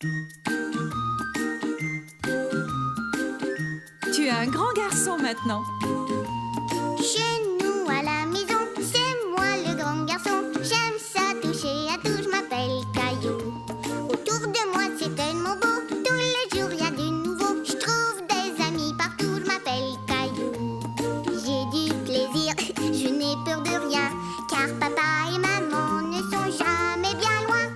Tu es un grand garçon maintenant. Chez nous à la maison, c'est moi le grand garçon. J'aime ça toucher à tout, je m'appelle Caillou. Autour de moi c'est tellement beau, tous les jours il y a du nouveau. Je trouve des amis partout, je m'appelle Caillou. J'ai du plaisir, je n'ai peur de rien, car papa et maman ne sont jamais bien loin.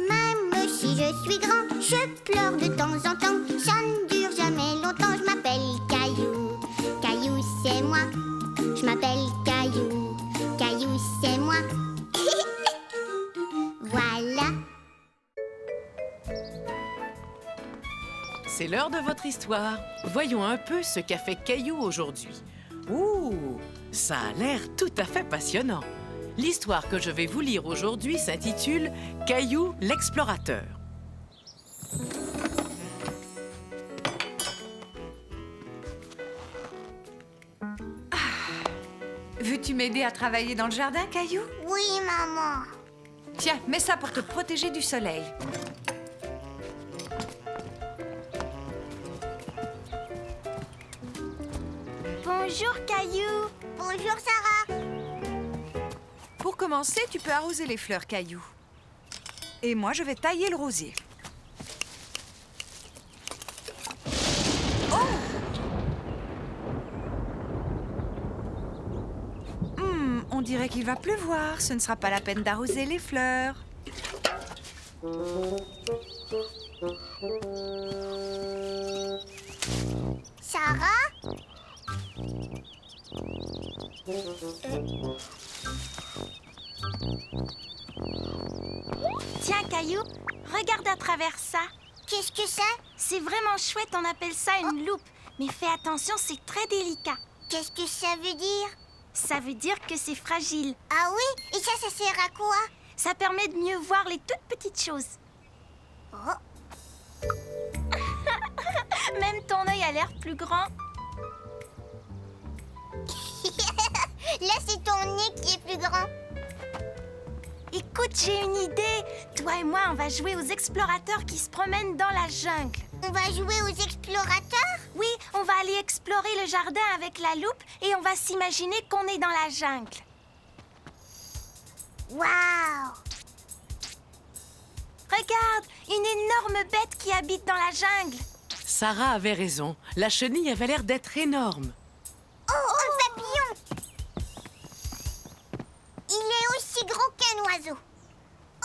Même si je suis grand, je pleure de temps en temps. Ça ne dure jamais longtemps, je m'appelle Caillou. Caillou c'est moi, je m'appelle Caillou. Caillou c'est moi. Voilà. C'est l'heure de votre histoire. Voyons un peu ce qu'a fait Caillou aujourd'hui. Ouh, ça a l'air tout à fait passionnant. L'histoire que je vais vous lire aujourd'hui s'intitule « Caillou l'explorateur ». Veux-tu m'aider à travailler dans le jardin, Caillou? Oui, maman. Tiens, mets ça pour te protéger du soleil. Bonjour, Caillou. Bonjour, Sarah. Pour commencer, tu peux arroser les fleurs, Caillou. Et moi, je vais tailler le rosier. On dirait qu'il va pleuvoir. Ce ne sera pas la peine d'arroser les fleurs. Sarah? Tiens, Caillou, regarde à travers ça. Qu'est-ce que c'est? C'est vraiment chouette, on appelle ça une loupe. Mais fais attention, c'est très délicat. Qu'est-ce que ça veut dire? Ça veut dire que c'est fragile. Ah oui? Et ça sert à quoi? Ça permet de mieux voir les toutes petites choses. Oh. Même ton œil a l'air plus grand. Là, c'est ton nez qui est plus grand. Écoute, j'ai une idée. Toi et moi, on va jouer aux explorateurs qui se promènent dans la jungle. On va jouer aux explorateurs? Oui, on va aller explorer le jardin avec la loupe et on va s'imaginer qu'on est dans la jungle. Waouh! Regarde, une énorme bête qui habite dans la jungle. Sarah avait raison. La chenille avait l'air d'être énorme. Oh, un papillon! Il est aussi gros qu'un oiseau.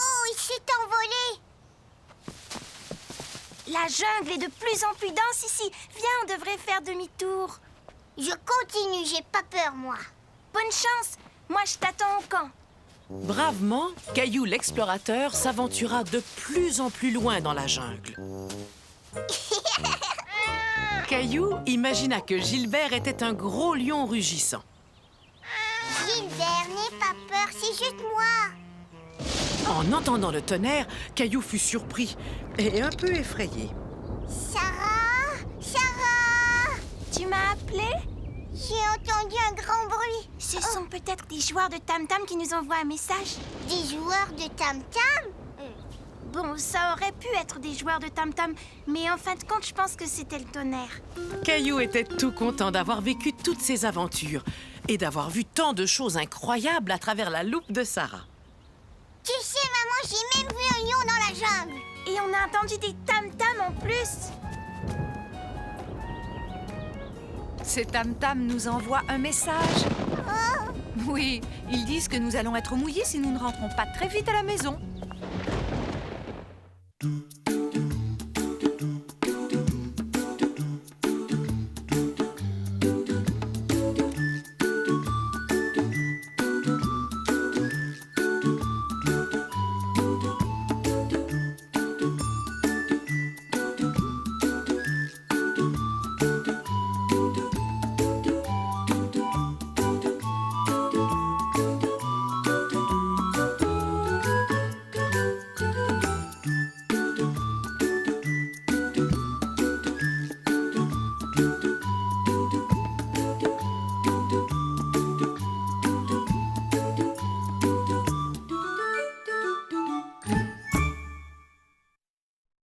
Oh, il s'est envolé. La jungle est de plus en plus dense ici. Viens, on devrait faire demi-tour. Je continue, j'ai pas peur, moi. Bonne chance. Moi, je t'attends au camp. Bravement, Caillou l'explorateur s'aventura de plus en plus loin dans la jungle. Caillou imagina que Gilbert était un gros lion rugissant. Gilbert, n'aie pas peur, c'est juste moi. En entendant le tonnerre, Caillou fut surpris et un peu effrayé. Sarah? Sarah? Tu m'as appelé? J'ai entendu un grand bruit. Ce sont peut-être des joueurs de tam-tam qui nous envoient un message. Des joueurs de tam-tam? Bon, ça aurait pu être des joueurs de tam-tam, mais en fin de compte, je pense que c'était le tonnerre. Caillou était tout content d'avoir vécu toutes ces aventures et d'avoir vu tant de choses incroyables à travers la loupe de Sarah. Tu sais, maman, j'ai même vu un lion dans la jungle. Et on a entendu des tam-tams en plus. Ces tam-tams nous envoient un message. Oui, ils disent que nous allons être mouillés si nous ne rentrons pas très vite à la maison.